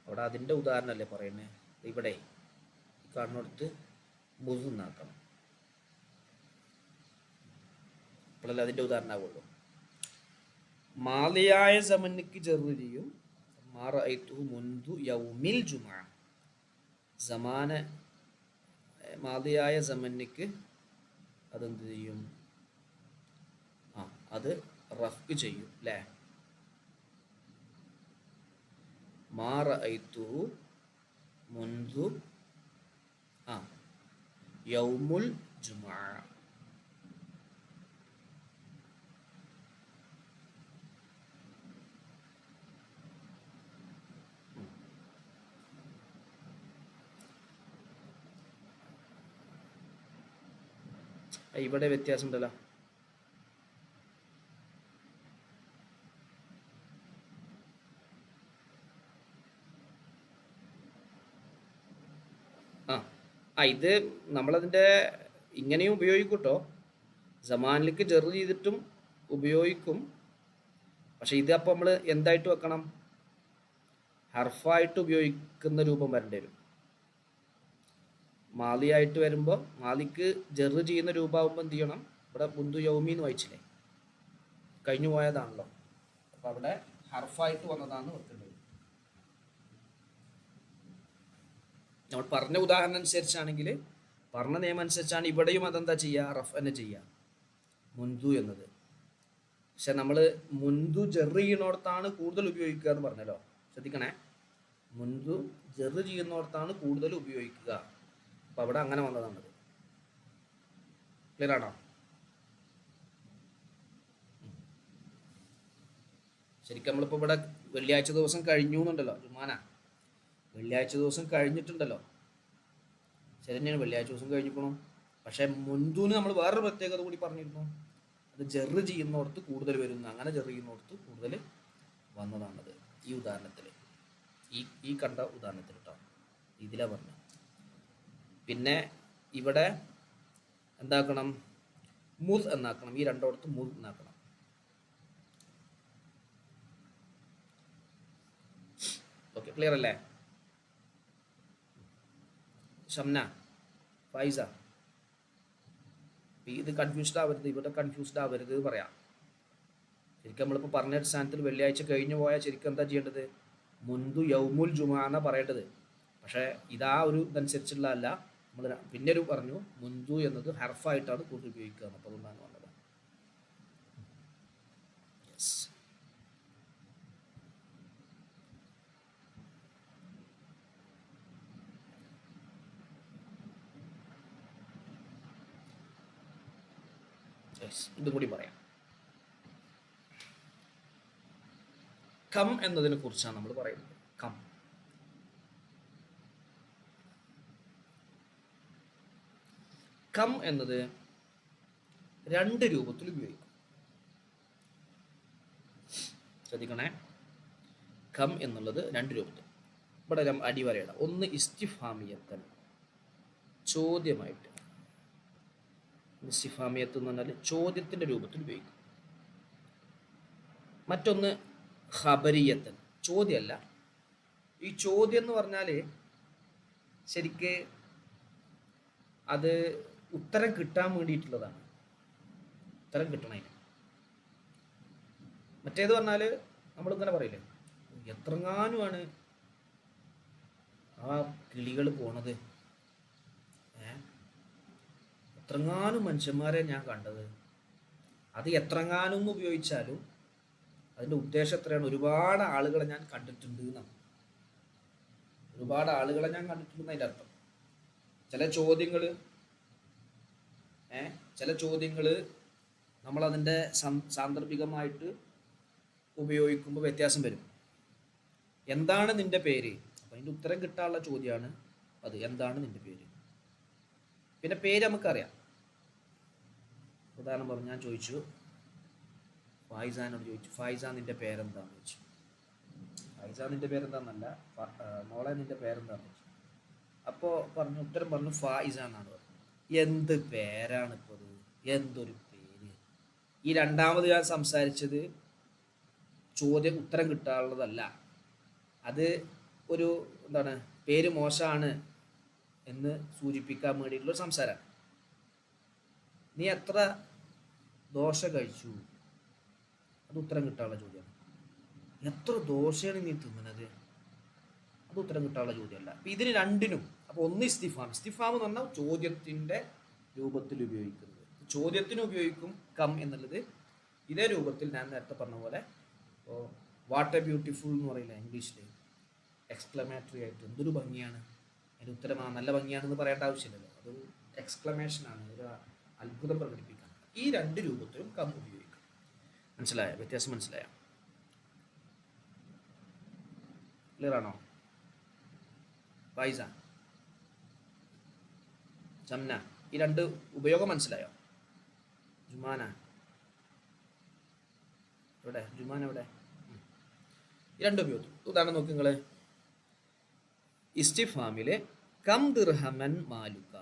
അവിടെ അതിൻ്റെ ഉദാഹരണമല്ലേ പറയുന്നത്. ഇവിടെ കാണുന്നിടത്ത് മുദ് എന്നാക്കണം, അപ്പോഴല്ലേ അതിൻ്റെ ഉദാഹരണമാവുള്ളൂ. മാലിയായ സമന്യക്ക് ജറ് ചെയ്യും. മാ റഅയ്തുഹു മുൻദു യൗമിൽ ജുമുഅ. സമാന മാലിയായ സമന്യക്ക് അതെന്ത് ചെയ്യും? അത് റഫ് ചെയ്യും അല്ലേ. മാ റഅയ്തുഹു മുൻദു യൗമുൽ ജുമുഅ. ഇവിടെ വ്യത്യാസം ഉണ്ടല്ലോ. ഇത് നമ്മളതിൻ്റെ ഇങ്ങനെയും ഉപയോഗിക്കും കേട്ടോ. സമാനിലേക്ക് ജറ് ചെയ്തിട്ടും ഉപയോഗിക്കും. പക്ഷെ ഇത് അപ്പോൾ നമ്മൾ എന്തായിട്ട് വെക്കണം? ഹർഫായിട്ട് ഉപയോഗിക്കുന്ന രൂപം വരേണ്ടി വരും. മാലിയായിട്ട് വരുമ്പോൾ മാലിക്ക് ജറ് ചെയ്യുന്ന രൂപമാകുമ്പോൾ എന്ത് ചെയ്യണം? ഇവിടെ മുൻദു യൗമി എന്ന് വായിച്ചില്ലേ, കഴിഞ്ഞു പോയതാണല്ലോ. അപ്പോൾ അവിടെ ഹർഫായിട്ട് വന്നതാണ് വെക്കേണ്ടത്. നമ്മൾ പറഞ്ഞ ഉദാഹരണം അനുസരിച്ചാണെങ്കിൽ, പറഞ്ഞ നിയമം അനുസരിച്ചാണ് ഇവിടെയും അതെന്താ ചെയ്യുക? റഫ് തന്നെ ചെയ്യുക, മുൻദു എന്നത്. പക്ഷെ നമ്മൾ മുൻദു ജറ് ചെയ്യുന്നിടത്താണ് കൂടുതൽ ഉപയോഗിക്കുക എന്ന് പറഞ്ഞല്ലോ, ശ്രദ്ധിക്കണേ. മുൻദു ജറ് ചെയ്യുന്നിടത്താണ് കൂടുതൽ ഉപയോഗിക്കുക. അപ്പം അവിടെ അങ്ങനെ വന്നതാണത്. ക്ലിയർ ആണോ? ശരിക്കും നമ്മളിപ്പോൾ ഇവിടെ വെള്ളിയാഴ്ച ദിവസം കഴിഞ്ഞു എന്നുണ്ടല്ലോ, ജുമാന വെള്ളിയാഴ്ച ദിവസം കഴിഞ്ഞിട്ടുണ്ടല്ലോ. ശരി തന്നെയാണ്, വെള്ളിയാഴ്ച ദിവസം കഴിഞ്ഞിരിക്കണം. പക്ഷേ മുൻദൂന് നമ്മൾ വേറൊരു പ്രത്യേകത കൂടി പറഞ്ഞിരുന്നു. അത് ജറ് ചെയ്യുന്നിടത്ത് കൂടുതൽ വരുന്നു, അങ്ങനെ ജറ് ചെയ്യുന്നിടത്ത് കൂടുതൽ വന്നതാണത്. ഈ ഉദാഹരണത്തിൽ, ഈ കണ്ട ഉദാഹരണത്തിൽ കേട്ടോ, ഇതിലാണ് പറഞ്ഞത്. പിന്നെ ഇവിടെ എന്താക്കണം? മുദ് എന്നാക്കണം. ഈ രണ്ടോടത്ത് മുദ് എന്നാക്കണം. ഓക്കെ, ക്ലിയർ അല്ലേ? ഷംന, ഫൈസ, ഇത് കൺഫ്യൂസ്ഡ് ആവരുത്, ഇവിടെ കൺഫ്യൂസ്ഡ് ആവരുത് പറയാം. ശരിക്കും നമ്മളിപ്പോൾ പറഞ്ഞ സ്ഥാനത്തിൽ വെള്ളിയാഴ്ച കഴിഞ്ഞു പോയാൽ ശരിക്കും എന്താ ചെയ്യേണ്ടത്? മുൻദു യൗമുൽ ജുമുഅ എന്നാ പറയേണ്ടത്. പക്ഷേ ഇതാ ഒരു ഇതനുസരിച്ചുള്ള അല്ല. നമ്മൾ പിന്നൊരു പറഞ്ഞു, മുൻദു എന്നത് ഹർഫായിട്ടാണ് കൂടുതൽ ഉപയോഗിക്കുക. അപ്പോൾ അതുകൊണ്ടാണ് വന്നത്. ഇതും കൂടി പറയാം. കം എന്നതിനെ കുറിച്ചാണ് നമ്മൾ പറയുന്നത്. കം കം എന്നത് രണ്ട് രൂപത്തിൽ ഉപയോഗിക്കും. ശ്രദ്ധിക്കണേ, കം എന്നുള്ളത് രണ്ട് രൂപത്തിൽ. ഇവിടെ അടിവരയിടാം. ഒന്ന് ഇസ്തിഫാമിയത്തൻ, ചോദ്യമായിട്ട്. ഇസ്തിഫാമിയത്ത് എന്ന് പറഞ്ഞാൽ ചോദ്യത്തിൻ്റെ രൂപത്തിൽ ഉപയോഗിക്കും. മറ്റൊന്ന് ഖബരിയത്തൻ, ചോദ്യമല്ല. ഈ ചോദ്യം എന്ന് പറഞ്ഞാൽ ശരിക്ക് അത് ഉത്തരം കിട്ടാൻ വേണ്ടിയിട്ടുള്ളതാണ്, ഉത്തരം കിട്ടണതിന്. മറ്റേത് പറഞ്ഞാൽ നമ്മളിങ്ങനെ പറയില്ലേ, എത്രങ്ങാനുമാണ് ആ കിളികൾ പോണത്, എത്രങ്ങാനും മനുഷ്യന്മാരെ ഞാൻ കണ്ടത്. അത് എത്രങ്ങാനും ഉപയോഗിച്ചാലും അതിൻ്റെ ഉദ്ദേശം എത്രയാണ്? ഒരുപാട് ആളുകളെ ഞാൻ കണ്ടിട്ടുണ്ട് എന്നാണ്. ഒരുപാട് ആളുകളെ ഞാൻ കണ്ടിട്ടുണ്ട് അതിൻ്റെ അർത്ഥം. ചില ചോദ്യങ്ങൾ നമ്മളതിൻ്റെ സാന്ദർഭികമായിട്ട് ഉപയോഗിക്കുമ്പോൾ വ്യത്യാസം വരും. എന്താണ് നിൻ്റെ പേര്? അപ്പം അതിൻ്റെ ഉത്തരം കിട്ടാനുള്ള ചോദ്യമാണ് അത്. എന്താണ് നിൻ്റെ പേര്? പിന്നെ പേര് നമുക്കറിയാം. ഉദാഹരണം പറഞ്ഞു, ഞാൻ ചോദിച്ചു, ഫായിസാനോട് ചോദിച്ചു, ഫായിസാൻ നിൻ്റെ പേരെന്താന്ന് ചോദിച്ചു. ഫായിസാൻ നിൻ്റെ പേരെന്താന്നല്ല, മോളെ നിൻ്റെ പേരെന്താന്ന് ചോദിച്ചു. അപ്പോൾ ഉത്തരം പറഞ്ഞു ഫായിസ എന്നാണ് പറഞ്ഞു. എന്ത് പേരാണ് ഇപ്പോൾ അത്? എന്തൊരു പേര്! ഈ രണ്ടാമത് ഞാൻ സംസാരിച്ചത് ഉത്തരം കിട്ടാനുള്ളതല്ല. അത് ഒരു എന്താണ്, പേര് മോശമാണ് എന്ന് സൂചിപ്പിക്കാൻ വേണ്ടിയിട്ടുള്ള സംസാരമാണ്. നീ എത്ര ദോശ കഴിച്ചു? അത് ഉത്തരം കിട്ടാനുള്ള ചോദ്യമാണ്. എത്ര ദോശയാണ് നീ തിന്നുന്നത്? അത് ഉത്തരം കിട്ടാനുള്ള ചോദ്യമല്ല. അപ്പം ഇതിന് രണ്ടിനും, അപ്പോൾ ഒന്ന് ഇസ്തിഫാം എന്ന് പറഞ്ഞാൽ ചോദ്യത്തിൻ്റെ രൂപത്തിൽ ഉപയോഗിക്കുന്നത്. ചോദ്യത്തിന് ഉപയോഗിക്കും കം എന്നുള്ളത്. ഇതേ രൂപത്തിൽ ഞാൻ നേരത്തെ പറഞ്ഞ പോലെ, ഇപ്പോൾ വാട്ട് എ ബ്യൂട്ടിഫുൾ എന്ന് പറയില്ല ഇംഗ്ലീഷിൽ, എക്സ്ക്ലമേറ്ററി ആയിട്ട് എന്തൊരു ഭംഗിയാണ്, അതിൻ്റെ ഉത്തരം നല്ല ഭംഗിയാണെന്ന് പറയേണ്ട ആവശ്യമില്ലല്ലോ. അതൊരു എക്സ്ക്ലമേഷനാണ്, ഒരു അത്ഭുതം പ്രകടിപ്പിക്കാൻ. ഈ രണ്ട് രൂപത്തിലും കം ഉപയോഗിക്കും. മനസ്സിലായോ? വ്യത്യാസം മനസ്സിലായോ? ക്ലിയർ ആണോ? ഫൈസ, ജംന, ഈ രണ്ട് ഉപയോഗം മനസ്സിലായോ? ജുമാന എവിടെ? ജുമാന എവിടെ? ഈ രണ്ട് ഉപയോഗം ഉദാഹരണം നോക്ക് നിങ്ങൾ. ഇസ്തിഫാമിലെ കം ദിർഹമൻ മാലുക,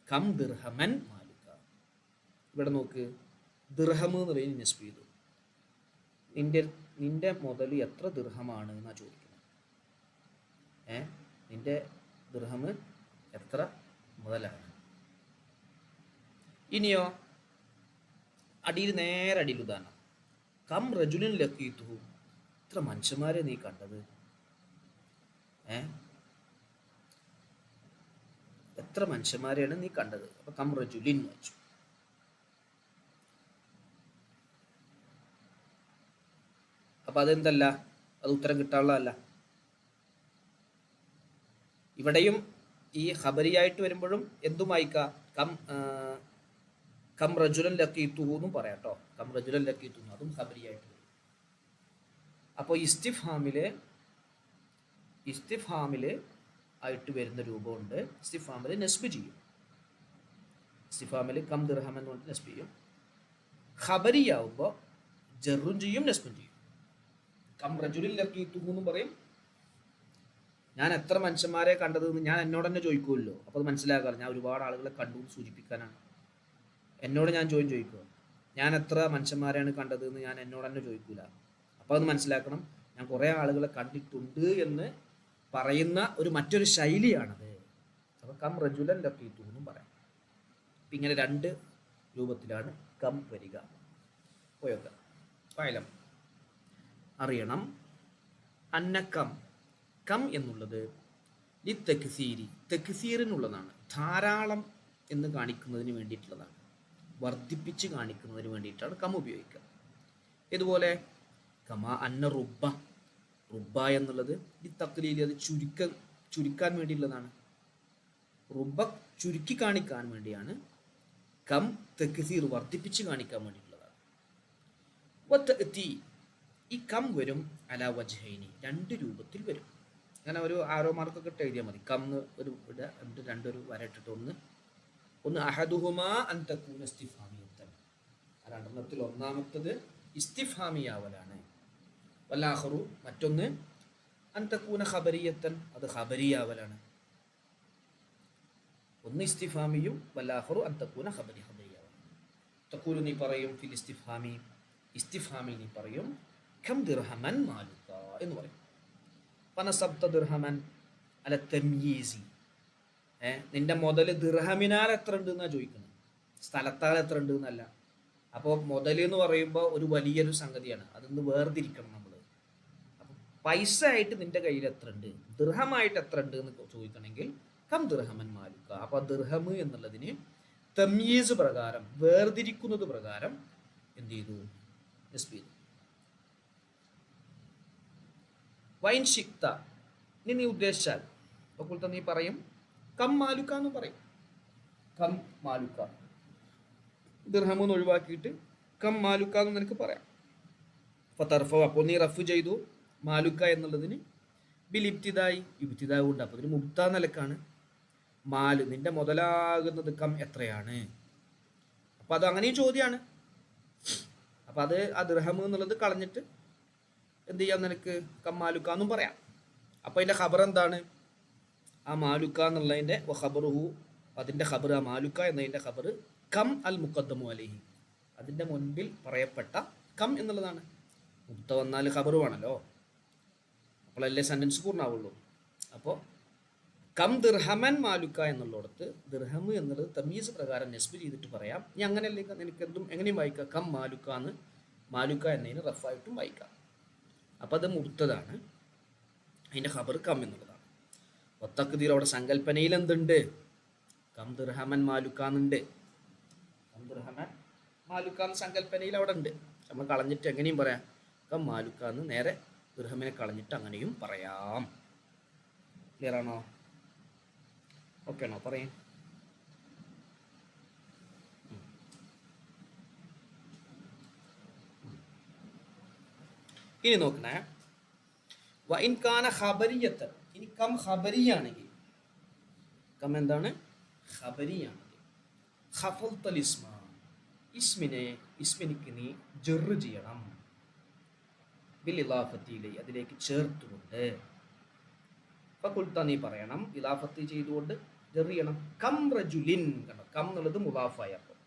കം ദിർഹമൻ മാലുക. ഇവിടെ നോക്ക്, ദിർഹം എന്ന് പറയുന്നത് നസ്ബ് ചെയ്തു. നിന്റെ മുതൽ എത്ര ദിർഹമാണ് എന്നാ ചോദിക്കുന്നത്. നിന്റെ ദിർഹം എത്ര മുതലാണ്? ഇനിയോ നേരെ അടിയിൽ ഉദാഹരണം, കം റജുലിൻ ലഖീതു, എത്ര മനുഷ്യന്മാരെ നീ കണ്ടത്? എത്ര മനുഷ്യന്മാരെയാണ് നീ കണ്ടത്? അപ്പൊ കം റജുലിൻ വെച്ചു. അപ്പൊ അതെന്തല്ല, അത് ഉത്തരം കിട്ടാനുള്ളതല്ല. ഇവിടെയും ഈ ഖബരിയായിട്ട് വരുമ്പോഴും എന്തും വായിക്കാം, കം റജുലൻ ലഖീതു എന്നും പറയാം കേട്ടോ. കം റജുലൻ ലഖീതു, അതും ഖബരിയായിട്ട് വരും. അപ്പോൾ ഇസ്തിഫാമില് ആയിട്ട് വരുന്ന രൂപമുണ്ട്. ഇസ്തിഫാമിൽ നസ്ബ് ചെയ്യും. ഇസ്തിഫാമിൽ കം ദിർഹം എന്ന് പറഞ്ഞിട്ട് നസ്ബ് ചെയ്യും. ഖബരിയാവുമ്പോൾ ജറും ചെയ്യും, നസ്ബും ചെയ്യും. കം റജുലിൻ ലഖീതു എന്നും പറയും. ഞാൻ എത്ര മനുഷ്യന്മാരെ കണ്ടതെന്ന് ഞാൻ എന്നോട് തന്നെ ചോദിക്കുമല്ലോ. അപ്പോൾ അത് മനസ്സിലാക്കാറ് ഞാൻ ഒരുപാട് ആളുകളെ കണ്ടു എന്ന് സൂചിപ്പിക്കാനാണ്. എന്നോട് ഞാൻ ചോദിക്കുക, ഞാൻ എത്ര മനുഷ്യന്മാരെയാണ് കണ്ടതെന്ന് ഞാൻ എന്നോട് തന്നെ ചോദിക്കൂല. അപ്പോൾ അത് മനസ്സിലാക്കണം, ഞാൻ കുറേ ആളുകളെ കണ്ടിട്ടുണ്ട് എന്ന് പറയുന്ന മറ്റൊരു ശൈലിയാണത്. അപ്പോൾ കം റജുലൻ ലഖീതു എന്നും പറയാം. അപ്പം ഇങ്ങനെ രണ്ട് രൂപത്തിലാണ് കം വരിക. പോയൊക്കെ ഫയലം അറിയണം. അന്നക്കം, കം എന്നുള്ളത് ലി തെക്സീരി, തെക്സീറിനുള്ളതാണ്. ധാരാളം എന്ന് കാണിക്കുന്നതിന് വേണ്ടിയിട്ടുള്ളതാണ്. വർദ്ധിപ്പിച്ച് കാണിക്കുന്നതിന് വേണ്ടിയിട്ടാണ് കം ഉപയോഗിക്കുക. ഇതുപോലെ കമാ അന്ന റുബ്ബ, റുബ്ബ എന്നുള്ളത് ലി തഖ്ലീലി, അത് ചുരുക്കാൻ വേണ്ടിയുള്ളതാണ്. റുബ്ബ ചുരുക്കി കാണിക്കാൻ വേണ്ടിയാണ്. കം തെക്സീർ വർദ്ധിപ്പിച്ച് കാണിക്കാൻ വേണ്ടിയിട്ടുള്ളതാണ്. വതഅതി, ഈ കം വരും അലാ വജ്ഹൈനി, രണ്ട് രൂപത്തിൽ വരും. അങ്ങനെ ഒരു ആരോ മാർക്കൊക്കെ ഇട്ട് എഴുതിയാൽ മതി. കം ഒരു എന്നിട്ട് രണ്ടൊരു വര ഇട്ടിട്ട് ഒന്ന് അഹദുഹുമാ അൻ തകൂന ഇസ്തിഫാമിയത്തൻ, രണ്ടെണ്ണത്തിൽ ഒന്നാമത്തത് ഇസ്തിഫാമിയാവലാണ്. വല്ലാഖറു, മറ്റൊന്ന് അൻ തകൂന ഖബരിയത്തൻ, അത് ഖബരിയാവലാണ്. ഒന്ന് ഇസ്തിഫാമിയും വല്ലാഖറു അൻ തകൂന ഖബരിയാവലാണ്. തഖൂലു, നീ പറയും, ഫിൽ ഇസ്തിഫാമി, ഇസ്തിഫാമിൽ നീ പറയും കം ദിർഹമൻ മാലുക എന്ന് പറയും. ഫനസബ്ത ദിർഹമൻ അല തംയീസി, നിന്റെ മുതൽ ദിർഹമിനാൽ എത്ര ഉണ്ട് എന്നാ ചോദിക്കുന്നത്, സ്ഥലത്താൽ എത്ര ഉണ്ട് എന്നല്ല. അപ്പോൾ മുതൽ എന്ന് പറയുമ്പോൾ ഒരു വലിയൊരു സംഗതിയാണ്, അതൊന്ന് വേർതിരിക്കണം നമ്മൾ. അപ്പം പൈസ ആയിട്ട് നിന്റെ കയ്യിൽ എത്ര ഉണ്ട്, ദിർഹമായിട്ട് എത്ര ഉണ്ട് എന്ന് ചോദിക്കണമെങ്കിൽ കം ദിർഹമൻ മാലുക. അപ്പോൾ ദിർഹം എന്നുള്ളതിന് തംയീസ് പ്രകാരം, വേർതിരിക്കുന്നത് പ്രകാരം എന്ത് ചെയ്തു, നസ്ബ് ചെയ്തു. വൈൻ ഷിക്ത, ഇനി നീ ഉദ്ദേശിച്ചാൽ അപ്പോൾ നീ പറയും കം മാലുക്ക എന്ന് പറയും. കം മാലുക്ക, ദിർഹം എന്ന് ഒഴിവാക്കിയിട്ട് കം മാലുക്ക എന്ന് നിനക്ക് പറയാം. അപ്പോൾ തർഫ, അപ്പോൾ നീ റഫ് ചെയ്തു മാലുക്ക എന്നുള്ളതിന് ബിൽ ഇബ്തിദായി, ഇബ്തിദാ ഉണ്ട്. അപ്പോൾ ഇതിന് മുബ്ത നിലക്കാണ്. മാല്, നിന്റെ മുതലാകുന്നത് കം എത്രയാണ്. അപ്പം അത് അങ്ങനെയും ചോദ്യമാണ്. അപ്പം അത് ആ ദിർഹം എന്നുള്ളത് കളഞ്ഞിട്ട് എന്ത് ചെയ്യാം, നിനക്ക് കം മാലുക്ക എന്നും പറയാം. അപ്പം അതിൻ്റെ ഖബർ എന്താണ്? ആ മാലുക്ക എന്നുള്ളതിൻ്റെ ഖബറുഹു, അതിൻ്റെ ഖബർ, ആ മാലുക്ക എന്നതിൻ്റെ ഖബർ കം അൽ മുഖദ്ദമു അലൈഹി, അതിൻ്റെ മുൻപിൽ പറയപ്പെട്ട കം എന്നുള്ളതാണ്. മുബ്ത വന്നാൽ ഖബർ വേണമല്ലോ, അപ്പോഴല്ലേ സെൻറ്റൻസ് പൂർണ്ണമാവുള്ളൂ. അപ്പോൾ കം ദിർഹമൻ മാലുക്ക എന്നുള്ളിടത്ത് ദിർഹം എന്നുള്ളത് തമീസ് പ്രകാരം നെസ്ബ് ചെയ്തിട്ട് പറയാം. ഇനി അങ്ങനെയല്ലേ നിനക്ക് എന്തും എങ്ങനെയും വായിക്കാം. കം മാലുക്ക എന്ന്, മാലുക്ക എന്നതിന് റഫായിട്ടും വായിക്കാം. അപ്പം അത് മുബ്തദാണ്, അതിൻ്റെ ഖബർ കം എന്നുള്ളതാണ്. ഒത്തക്കുതീർ, അവിടെ സങ്കല്പനയിൽ എന്തുണ്ട്? കം ദിർഹമൻ മാലുക്ക എന്നുണ്ട്. കം ദിർഹമൻ മാലുക്ക എന്ന് സങ്കല്പനയിൽ അവിടെ ഉണ്ട്. നമ്മൾ കളഞ്ഞിട്ട് എങ്ങനെയും പറയാം കം മാലുക്ക എന്ന്, നേരെ ദിർഹമിനെ കളഞ്ഞിട്ട് അങ്ങനെയും പറയാം. ക്ലിയർ ആണോ? ഓക്കെ ആണോ? പറയും. ഇനി നോക്കണേ, വഇൻ കാന ഖബരിയത്ത്, ഇനി കം ഖബരിയാണെങ്കിൽ, കം എന്താണ്? ഖബരിയാണെങ്കിൽ, ഖഫൽതൽ ഇസ്മ, ഇസ്മിനിക്ക് നീ ജറ് ചെയ്യണം, ബിൽ ഇലാഫത്തിലെ, അതിലേക്ക് ചേർത്തുകൊണ്ട്. ഫഖുൽത, നീ പറയണം, ഇലാഫത്തി ചെയ്തുകൊണ്ട് ജറ് ചെയ്യണം. കം റജുലിൻ, കണ്ടോ, കം എന്നുള്ളത് മുളാഫായി, അപ്പോൾ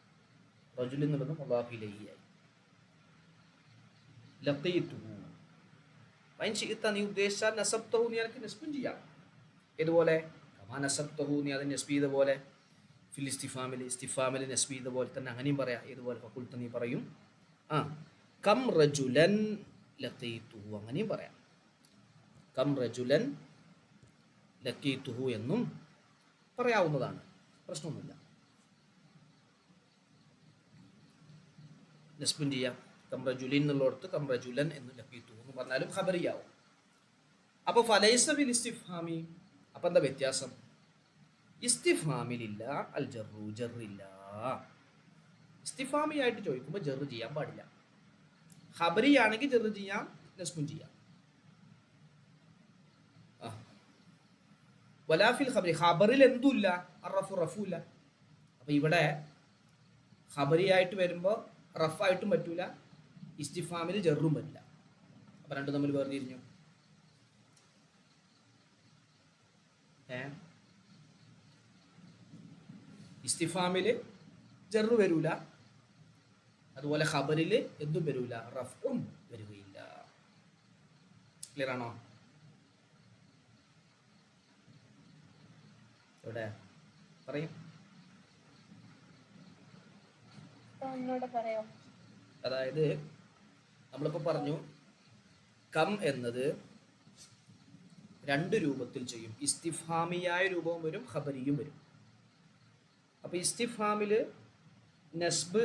റജുലിൻ എന്നുള്ളത് മുളാഫിലൈഹി ആയി. ലഖീതുഹു, വൈൻ ശിഇത, നീ ഉദ്ദേശിച്ചാൽ നസബ്തഹു, നീ എനിക്ക് നസ്ബും ചെയ്യാം. ഇതുപോലെ കമാ നസബ്തഹു, നീ അതിന് നസ്ബ് ചെയ്ത പോലെ, ഫിൽ ഇസ്തിഫാമിൽ നസ്ബ് ചെയ്ത പോലെ തന്നെ അങ്ങനെയും പറയാം. ഇതുപോലെ ഫഖുൽത, നീ പറയും കം റജുലൻ ലഖീതുഹു, അങ്ങനെയും പറയാം. കം റജുലൻ ലഖീതുഹു എന്നും പറയാവുന്നതാണ്, പ്രശ്നമൊന്നുമില്ല. നസ്ബുൻ ചെയ്യാം. കം റജുലിൻ എന്നുള്ളിടത്ത് കം റജുലൻ എന്ന് ലഖീതുഹു എന്ന് പറഞ്ഞാലും ഖബറിയാവും. അപ്പോൾ ഫലൈസ ബിൽ ഇസ്തിഫ്ഹാമി, അപ്പം എന്താ വ്യത്യാസം? ഇസ്തിഫ്ഹാമിലില്ല അൽ ജറു, ജറില്ല. ഇസ്തിഫാമിയായിട്ട് ചോദിക്കുമ്പോൾ ജറ് ചെയ്യാൻ പാടില്ല. ഖബറിയാണെങ്കിൽ ജറ് ചെയ്യാം, നസ്ബുൻ ചെയ്യാം. വലാഫിൽ ഖബറി, ഖബറിൽ എന്തുമില്ല, റഫു റഫുല്ല. അപ്പം ഇവിടെ ഖബറിയായിട്ട് വരുമ്പോൾ റഫായിട്ടും പറ്റൂല, ഇസ്തിഫാമിൽ ജറും പറ്റില്ല. അപ്പം രണ്ടും തമ്മിൽ വേർതിരിഞ്ഞു. ഇസ്തിഫാമിൽ ജറു വരൂല, അതുപോലെ ഖബറിൽ എന്തും വരൂല, റഫും വരികയില്ല. ക്ലിയർ ആണോ? ഇവിടെ പറയും. അതായത് നമ്മളിപ്പോൾ പറഞ്ഞു കം എന്നത് രണ്ട് രൂപത്തിൽ ചെയ്യും. ഇസ്തിഫാമിയായ രൂപവും വരും, ഖബരിയും വരും. അപ്പോൾ ഇസ്തിഫാമിൽ നസ്ബ്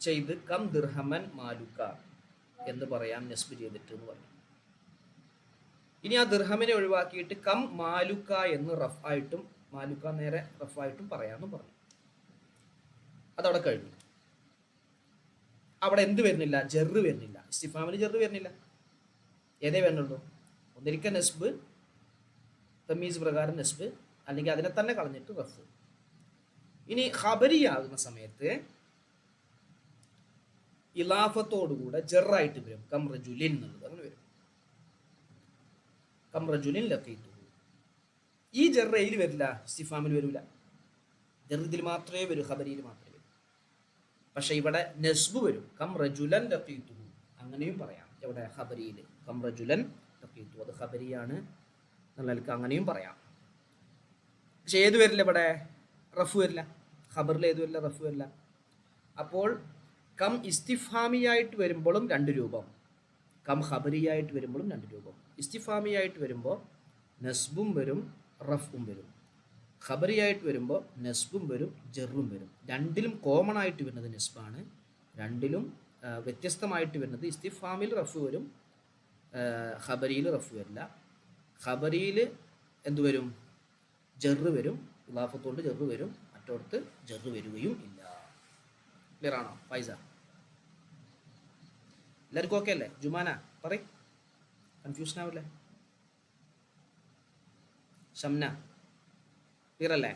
ചെയ്ത് കം ദിർഹമൻ മാലുക്ക എന്ന് പറയാം, നസ്ബ് ചെയ്തിട്ട് എന്ന് പറഞ്ഞു. ഇനി ആ ദിർഹമിനെ ഒഴിവാക്കിയിട്ട് കം മാലുക്ക എന്ന് റഫായിട്ടും, മാലുക്ക നേരെ റഫായിട്ടും പറയാമെന്ന് പറഞ്ഞു. അതവിടെ കഴിഞ്ഞു. അവിടെ എന്ത് വരുന്നില്ല? ജറ് വരുന്നില്ല. ഇസ്തിഫാമിൽ ജറ് വരുന്നില്ല. ഏതേ വരുന്നുള്ളൂ? ഒന്നിരിക്കൽ നസ്ബ്, തമീസ് പ്രകാരം നസ്ബ്, അല്ലെങ്കിൽ അതിനെ തന്നെ കളഞ്ഞിട്ട് റഫ്. ഇനി ഖബരിയാകുന്ന സമയത്ത് ഇലാഫത്തോടുകൂടെ ജറായിട്ട് വരും, കം റജുലിൻ എന്നുള്ളത് അങ്ങനെ വരും. കം റജുലിൻ ലഖീതുഹു. ഈ ജറയിൽ വരില്ല, ഇസ്തിഫാമിൽ വരില്ല. ജർ ഇതിൽ മാത്രമേ വരൂ, ഖബരിയിൽ മാത്രമേ വരൂ. പക്ഷെ ഇവിടെ നസ്ബ് വരും, കം റജുലൻ ലഖീതുഹു, അങ്ങനെയും പറയാം. ഇവിടെ ഖബരിയിൽ കം റജുലൻ ലഖീതുഹു, അത് ഖബരിയാണ് എന്നുള്ളവർക്ക് അങ്ങനെയും പറയാം. പക്ഷെ ഏത് വരില്ല? ഇവിടെ റഫ് വരില്ല. ഖബറിൽ ഏത് വരില്ല? റഫ് വരില്ല. അപ്പോൾ കം ഇസ്തിഫാമിയായിട്ട് വരുമ്പോഴും രണ്ട് രൂപം, കം ഖബരിയായിട്ട് വരുമ്പോഴും രണ്ട് രൂപം. ഇസ്തിഫാമിയായിട്ട് വരുമ്പോൾ നസ്ബും വരും, റഫും വരും. ഖബറിയായിട്ട് വരുമ്പോൾ നസ്ബും വരും, ജറും വരും. രണ്ടിലും കോമൺ ആയിട്ട് വരുന്നത് നസ്ബാണ്, രണ്ടിലും വ്യത്യസ്തമായിട്ട് വരുന്നത് ഇസ്തിഫാമിൽ റഫ് വരും, ഖബരിയിൽ റഫ് വരില്ല. ഖബരിയിൽ എന്ത് വരും? ജറ് വരും. ഇലാഫത്തോണ്ട് ജറ് വരും. മറ്റോടത്ത് ജറ് വരികയും ഇല്ല. ക്ലിയർ ആണോ ഫൈസ? എല്ലാവർക്കും ഓക്കെ അല്ലേ? ജുമാന പറയ്, കൺഫ്യൂഷൻ ആവില്ലേ? ഷംന ക്ലിയർ അല്ലേ?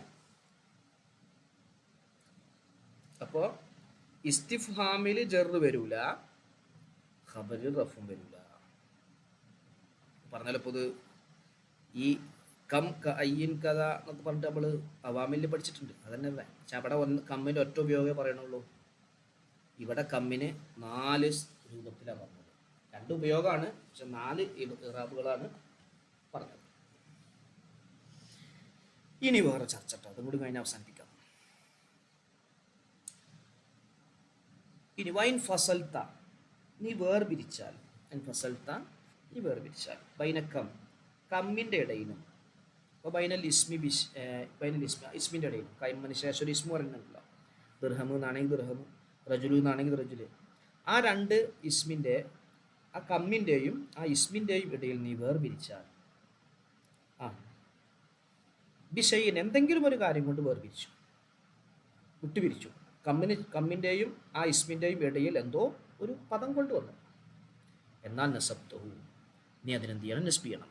അപ്പോൾ ഇസ്തിഫ്ഹാമിൽ ജറ് വരൂല, ഖബറിൽ റഫും വരൂല. പറഞ്ഞാലോ ഇപ്പോൾ ഇത് ഈ കം അയ്യൻ കഥ എന്നൊക്കെ പറഞ്ഞിട്ട് നമ്മൾ അവാമിൽ പഠിച്ചിട്ടുണ്ട്, അതന്നെ അല്ലേ. പക്ഷെ അവിടെ കമ്മിൻ്റെ ഒറ്റ ഉപയോഗമേ പറയണുള്ളൂ. ഇവിടെ കമ്മിന് 4 രൂപത്തിലാണ് പറഞ്ഞത്. 2 ഉപയോഗമാണ്, പക്ഷെ 4 ഇറാബുകളാണ് പറഞ്ഞത്. ഇനി വേറെ ചർച്ച, അതും കൂടി കഴിഞ്ഞ് അവസാനിപ്പിക്കാം. ഇനി വൈൻ ഫസൽത്ത, നീ വേർപിരിച്ചാൽ, ഫസൽത്ത നീ വേർപിരിച്ചാൽ, ബൈനക്കം കമ്മിൻ്റെ ഇടയിലും, അപ്പോൾ ബൈനൽ ഇസ്മി ബൈനൽ ഇസ്മിൻ്റെ ഇടയിലും, കൈമ്മന് ശേഷം ഒരു ഇസ്മു പറയുന്നുണ്ടല്ലോ, ദിർഹമ് എന്നാണെങ്കിൽ ദിർഹമ്, റജുലു എന്നാണെങ്കിൽ റജുല്, ആ 2 ഇസ്മിൻ്റെ, ആ കമ്മിൻ്റെയും ആ ഇസ്മിൻ്റെയും ഇടയിൽ നീ വേർപിരിച്ചാൽ, ബിഷൈൻ എന്തെങ്കിലും ഒരു കാര്യം കൊണ്ട് വേർപിരിച്ചു, വിട്ടുപിരിച്ചു, കമ്മിൻ്റെയും ആ ഇസ്മിൻ്റെയും ഇടയിൽ എന്തോ ഒരു പദം കൊണ്ടുവന്നു, എന്നാൽ നസബ്തഹു നീ അതിനെന്ത് ചെയ്യണം? നസ്ബ് ചെയ്യണം.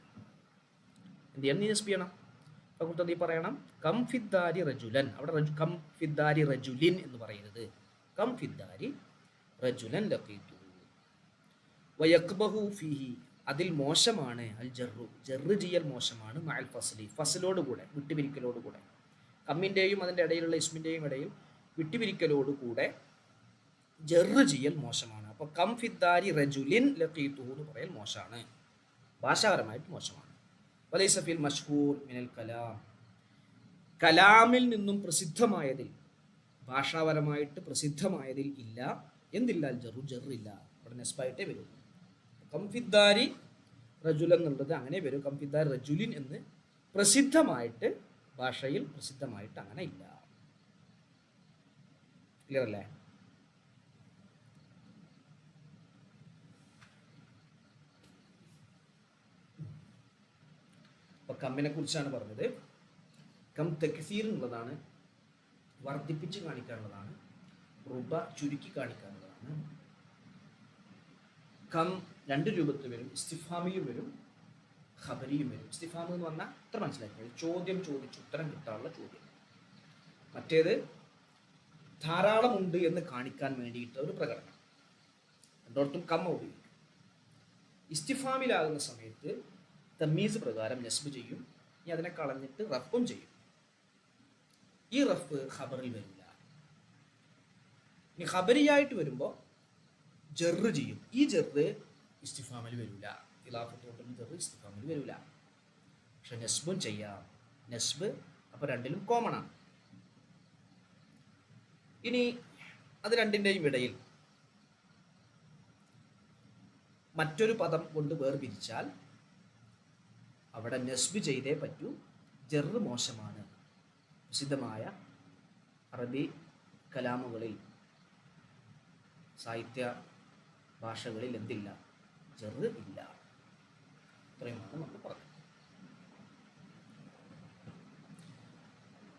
എന്ത് ചെയ്യണം? നീ നസ്ബ് ചെയ്യണം. അപ്പോൾ നീ പറയണം കം ഫിദ്ദാരി റജുലൻ. അവിടെ കം ഫിദ്ദാരി റജുലിൻ എന്ന് പറയരുത്. കം ഫിദ്ദാരി റജുലൻ ലഖീതു വയക്ബഹു ഫീഹി, അതിൽ മോശമാണ് അൽ ജറു, ജറ് ചെയ്യൽ മോശമാണ്, മഅൽ ഫസ്ലി ഫസ്ലോടുകൂടെ, വിട്ടുപിരിക്കലോടുകൂടെ, കമ്മിൻ്റെയും അതിൻ്റെ ഇടയിലുള്ള ഇസ്മിൻ്റെയും ഇടയിൽ വിട്ടുപിരിക്കലോടുകൂടെ ജറ് ചെയ്യൽ മോശമാണ്. അപ്പോൾ കം ഫിദ്ദാരി റജുലിൻ ലഖീതു എന്ന് പറയൽ മോശമാണ്, ഭാഷാപരമായിട്ട് മോശമാണ്. വലൈസ ഫിൽ മഷ്ഹൂർ മിനൽ കലാം, കലാമിൽ നിന്നും പ്രസിദ്ധമായതിൽ, ഭാഷാപരമായിട്ട് പ്രസിദ്ധമായതിൽ ഇല്ല, എന്തില്ല? ജറു, ജറില്ല. അവിടെ നെസ്ബായിട്ടേ വരും. കം ഫിദ്ദാരി റജുൽ എന്നുള്ളത് അങ്ങനെ വരും. കം ഫിദ്ദാരി റജുലിൻ എന്ന് പ്രസിദ്ധമായിട്ട്, ഭാഷയിൽ പ്രസിദ്ധമായിട്ട് അങ്ങനെ ഇല്ല. ക്ലിയർ അല്ലേ? അപ്പൊ കമ്മിനെ കുറിച്ചാണ് പറഞ്ഞത്. കം തക്സീർ എന്നുള്ളതാണ്, വർദ്ധിപ്പിച്ച് കാണിക്കാനുള്ളതാണ്. റുബ ചുരുക്കി കാണിക്കാനുള്ളതാണ്. കം 2 രൂപത്തിൽ വരും. ഇസ്തിഫാമിയും വരും, ഖബരിയും വരും. ഇസ്തിഫാം എന്ന് പറഞ്ഞാൽ അത്ര മനസ്സിലാക്കിയത്, ചോദ്യം ചോദിച്ച് ഉത്തരം കിട്ടാനുള്ള ചോദ്യം. മറ്റേത് ധാരാളമുണ്ട് എന്ന് കാണിക്കാൻ വേണ്ടിയിട്ട് ഒരു പ്രകടനം. രണ്ടോടത്തും കം ഉപയോഗിക്കും. ഇസ്തിഫാമിലാകുന്ന സമയത്ത് തമീസ് പ്രകാരം നസ്ബ് ചെയ്യും, ഇനി അതിനെ കളഞ്ഞിട്ട് റഫും ചെയ്യും. ഈ റഫ് ഖബറിൽ വരില്ല. ഇനി ഖബരിയായിട്ട് വരുമ്പോൾ ജറ് ചെയ്യും. ഈ ജറ് ഇസ്തിഫാമിൽ വരില്ല. ഇലാഫത്തോട്ടും ജറ് ഇസ്തിഫാമിൽ വരില്ല. പക്ഷെ നസ്ബും ചെയ്യാം. നസ്ബ് അപ്പോൾ 2ലും കോമൺ ആണ്. ഇനി അത് 2ൻ്റെയും ഇടയിൽ മറ്റൊരു പദം കൊണ്ട് വേർപിരിച്ചാൽ അവിടെ നസ്ബ് ചെയ്തേ പറ്റൂ. ജറ് മോശമാണ്. പ്രസിദ്ധമായ അറബി കലാമുകളിൽ, സാഹിത്യ ഭാഷകളിൽ എന്തില്ല? ജറ് ഇല്ല. ഇത്രയുമാണ് നമ്മൾ പറഞ്ഞത്.